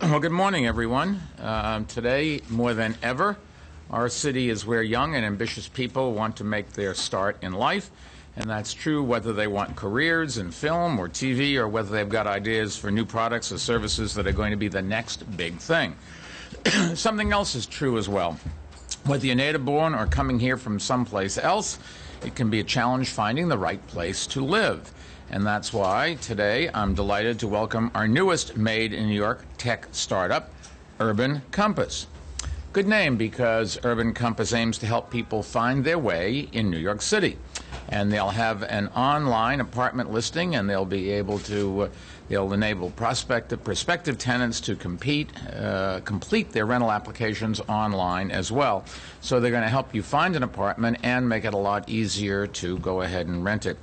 Well, good morning, everyone. Today, more than ever, our city is where young and ambitious people want to make their start in life. And that's true whether they want careers in film or TV or whether they've got ideas for new products or services that are going to be the next big thing. Something else is true as well. Whether you're native born or coming here from someplace else, it can be a challenge finding the right place to live. And that's why today I'm delighted to welcome our newest Made in New York tech startup, Urban Compass. Good name because Urban Compass aims to help people find their way in New York City. And they'll have an online apartment listing, and they'll be able to they'll enable prospective tenants to complete their rental applications online as well. So they're going to help you find an apartment and make it a lot easier to go ahead and rent it.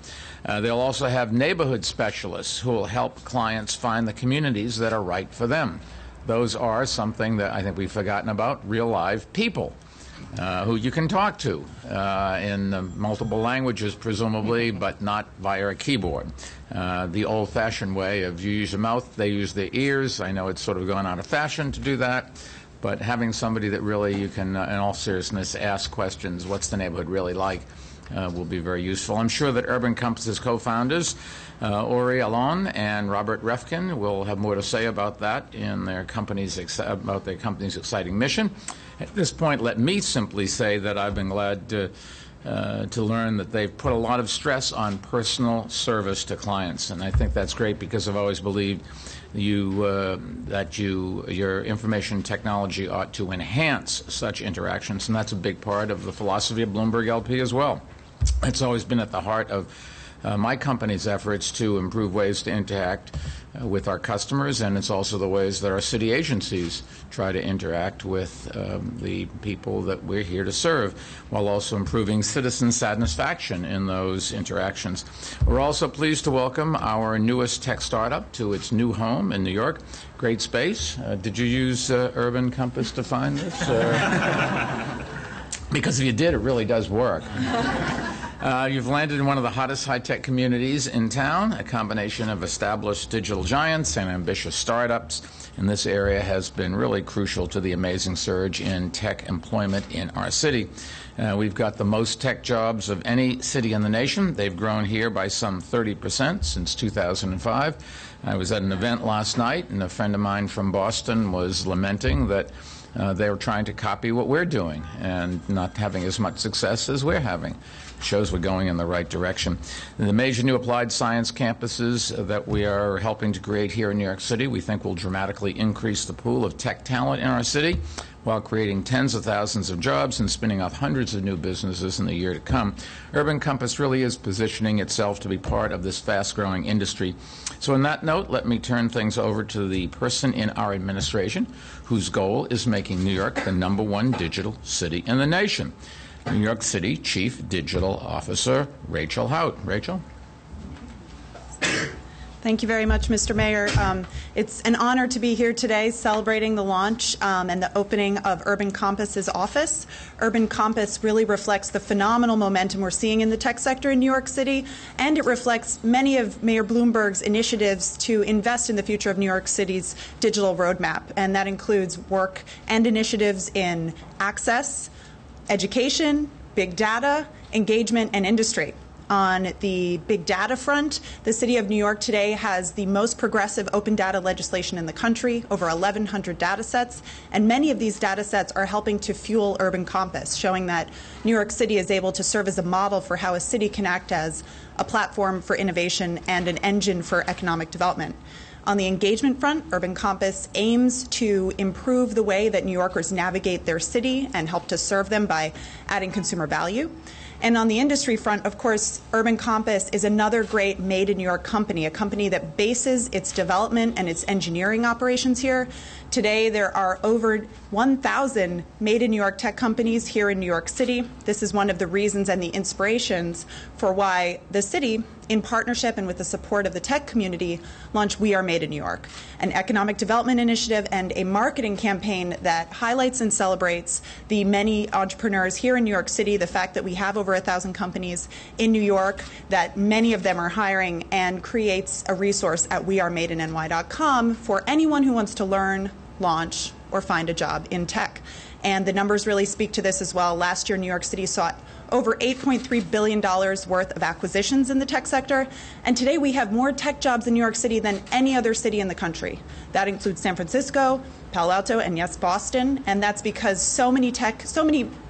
They'll also have neighborhood specialists who will help clients find the communities that are right for them. Those are something that I think we've forgotten about, real live people. Who you can talk to in multiple languages, presumably, but not via a keyboard. The old-fashioned way of you use your mouth, they use their ears. I know it's sort of gone out of fashion to do that, but having somebody that really you can, in all seriousness, ask questions, what's the neighborhood really like, will be very useful. I'm sure that Urban Compass's co-founders, Ori Alon and Robert Refkin, will have more to say about that in their company's exciting mission. At this point, let me simply say that I've been glad to learn that they've put a lot of stress on personal service to clients, and I think that's great because I've always believed that your information technology ought to enhance such interactions, and that's a big part of the philosophy of Bloomberg LP as well. It's always been at the heart of my company's efforts to improve ways to interact with our customers, and it's also the ways that our city agencies try to interact with the people that we're here to serve, while also improving citizen satisfaction in those interactions. We're also pleased to welcome our newest tech startup to its new home in New York. Great space. Did you use Urban Compass to find this? Because if you did, it really does work. You've landed in one of the hottest high-tech communities in town. A combination of established digital giants and ambitious startups in this area has been really crucial to the amazing surge in tech employment in our city. We've got the most tech jobs of any city in the nation. They've grown here by some 30% since 2005. I was at an event last night, and a friend of mine from Boston was lamenting that they were trying to copy what we're doing and not having as much success as we're having. Shows we're going in the right direction. The major new applied science campuses that we are helping to create here in New York City, we think will dramatically increase the pool of tech talent in our city while creating tens of thousands of jobs and spinning off hundreds of new businesses in the year to come. Urban Compass really is positioning itself to be part of this fast-growing industry. So on that note, let me turn things over to the person in our administration whose goal is making New York the #1 digital city in the nation. New York City Chief Digital Officer Rachel Haut. Rachel? Thank you very much, Mr. Mayor. It's an honor to be here today celebrating the launch and the opening of Urban Compass's office. Urban Compass really reflects the phenomenal momentum we're seeing in the tech sector in New York City, and it reflects many of Mayor Bloomberg's initiatives to invest in the future of New York City's digital roadmap, and that includes work and initiatives in access, education, big data, engagement, and industry. On the big data front, the City of New York today has the most progressive open data legislation in the country, over 1,100 data sets, and many of these data sets are helping to fuel Urban Compass, showing that New York City is able to serve as a model for how a city can act as a platform for innovation and an engine for economic development. On the engagement front, Urban Compass aims to improve the way that New Yorkers navigate their city and help to serve them by adding consumer value. And on the industry front, of course, Urban Compass is another great Made in New York company, a company that bases its development and its engineering operations here. Today, there are over 1,000 Made in New York tech companies here in New York City. This is one of the reasons and the inspirations for why the city in partnership and with the support of the tech community, launched We Are Made in New York, an economic development initiative and a marketing campaign that highlights and celebrates the many entrepreneurs here in New York City, the fact that we have over 1,000 companies in New York, that many of them are hiring, and creates a resource at wearemadeinny.com for anyone who wants to learn, launch, or find a job in tech. And the numbers really speak to this as well. Last year, New York City saw over $8.3 billion worth of acquisitions in the tech sector. And today we have more tech jobs in New York City than any other city in the country. That includes San Francisco, Palo Alto, and yes, Boston. And that's because so many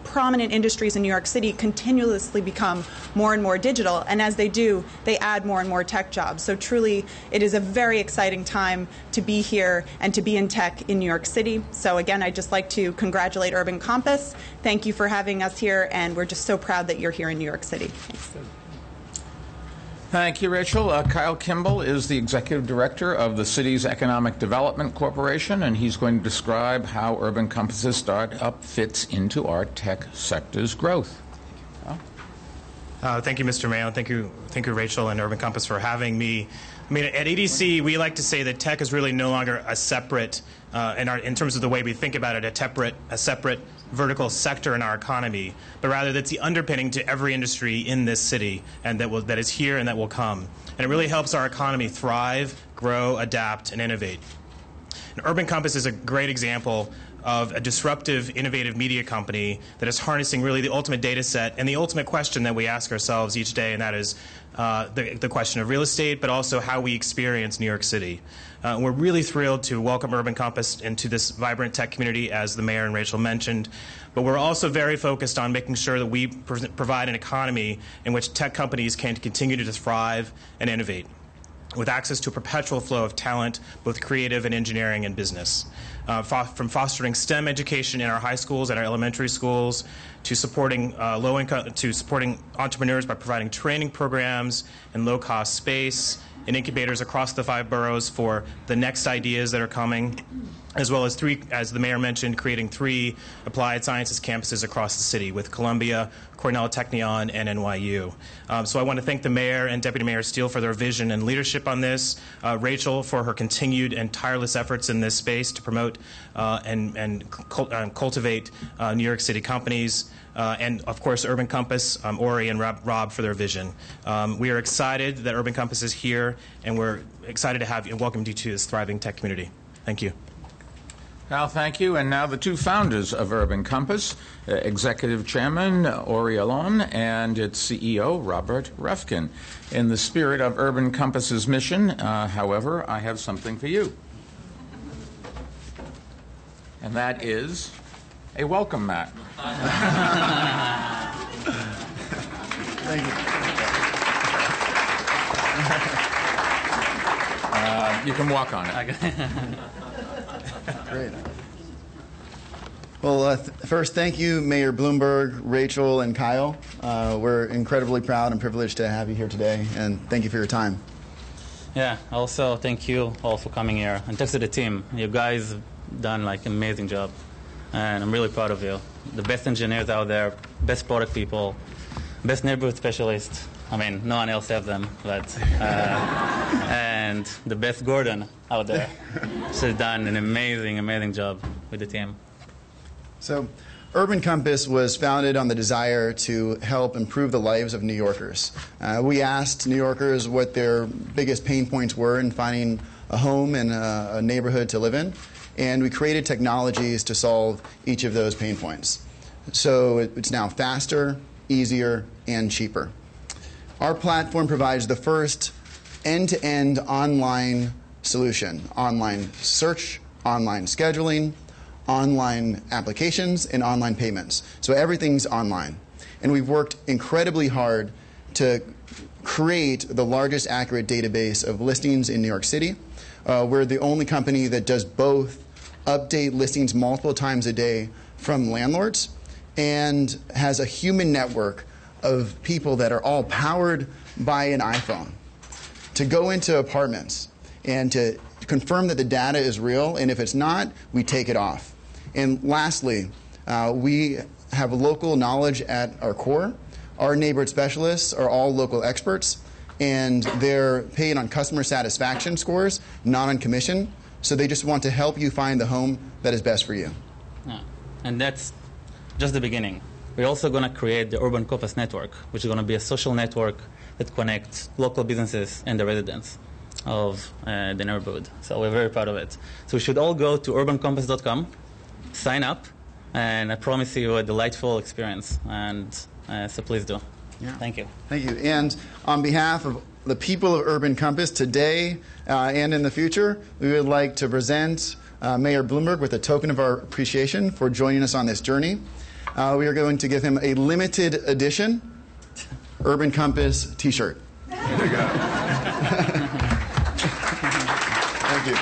prominent industries in New York City continuously become more and more digital. And as they do, they add more and more tech jobs. So truly, it is a very exciting time to be here and to be in tech in New York City. So again, I'd just like to congratulate Urban Compass. Thank you for having us here, and we're just so proud that you're here in New York City. Thanks. Thank you, Rachel. Kyle Kimball is the Executive Director of the city's Economic Development Corporation, and he's going to describe how Urban Compass's startup fits into our tech sector's growth. Thank you, Mr. Mayo. Thank you, Rachel and Urban Compass, for having me. I mean, at EDC, we like to say that tech is really no longer a separate, in terms of the way we think about it, a separate vertical sector in our economy, but rather that's the underpinning to every industry in this city, and that is here and that will come. And it really helps our economy thrive, grow, adapt, and innovate. And Urban Compass is a great example of a disruptive, innovative media company that is harnessing really the ultimate data set and the ultimate question that we ask ourselves each day, and that is the question of real estate, but also how we experience New York City. We're really thrilled to welcome Urban Compass into this vibrant tech community, as the mayor and Rachel mentioned. But we're also very focused on making sure that we provide an economy in which tech companies can continue to thrive and innovate, with access to a perpetual flow of talent, both creative and engineering and business. From fostering STEM education in our high schools and our elementary schools, to supporting supporting entrepreneurs by providing training programs and low-cost space and incubators across the 5 boroughs for the next ideas that are coming, as well as as the mayor mentioned, creating 3 applied sciences campuses across the city with Columbia, Cornell Technion, and NYU. So I want to thank the mayor and Deputy Mayor Steele for their vision and leadership on this, Rachel for her continued and tireless efforts in this space to promote and cultivate New York City companies, and of course Urban Compass, Ori and Rob for their vision. We are excited that Urban Compass is here, and we're excited to have you and welcome you to this thriving tech community. Thank you. Al, thank you. And now the 2 founders of Urban Compass, Executive Chairman Ori Alon and its CEO Robert Refkin. In the spirit of Urban Compass's mission, however, I have something for you. And that is a welcome mat. Thank you. You can walk on it. Great. Well, first, thank you, Mayor Bloomberg, Rachel, and Kyle. We're incredibly proud and privileged to have you here today, and thank you for your time. Yeah, also thank you all for coming here, and thanks to the team. You guys have done like an amazing job, and I'm really proud of you. The best engineers out there, best product people, best neighborhood specialists. I mean, no one else has them, but and the best Gordon out there. She's done an amazing, amazing job with the team. So, Urban Compass was founded on the desire to help improve the lives of New Yorkers. We asked New Yorkers what their biggest pain points were in finding a home and a neighborhood to live in, and we created technologies to solve each of those pain points. So it's now faster, easier, and cheaper. Our platform provides the first end-to-end online solution: online search, online scheduling, online applications, and online payments. So everything's online. And we've worked incredibly hard to create the largest accurate database of listings in New York City. We're the only company that does both update listings multiple times a day from landlords and has a human network of people that are all powered by an iPhone to go into apartments and to confirm that the data is real, and if it's not, we take it off. And lastly, we have local knowledge at our core. Our neighborhood specialists are all local experts, and they're paid on customer satisfaction scores, not on commission. So they just want to help you find the home that is best for you. Yeah. And that's just the beginning. We're also going to create the Urban Compass Network, which is going to be a social network that connects local businesses and the residents of the neighborhood. So we're very proud of it. So we should all go to urbancompass.com, sign up, and I promise you a delightful experience. And so please do. Yeah. Thank you. Thank you. And on behalf of the people of Urban Compass today and in the future, we would like to present Mayor Bloomberg with a token of our appreciation for joining us on this journey. We are going to give him a limited edition Urban Compass t-shirt. There you go. Thank you.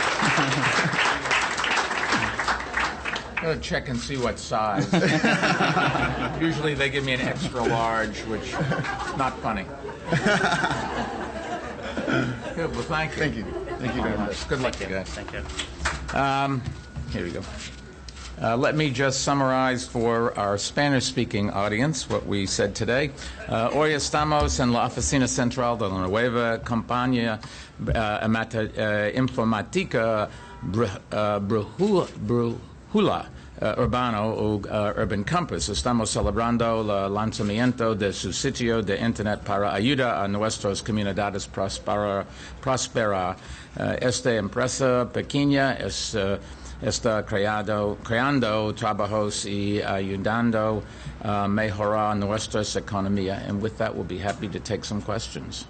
I'm going to check and see what size. Usually they give me an extra large, which is not funny. Good, well, thank you. Thank you. Thank you very much. Good luck to you guys. Thank you. Here we go. Let me just summarize for our Spanish-speaking audience what we said today. Hoy estamos en la oficina central de la nueva compañía informática Brújula Urbano o Urban Compass. Estamos celebrando el lanzamiento de su sitio de Internet para ayudar a nuestras comunidades prosperar. Esta empresa pequeña está creando trabajos y ayudando a mejorar nuestras economías. And with that, we'll be happy to take some questions.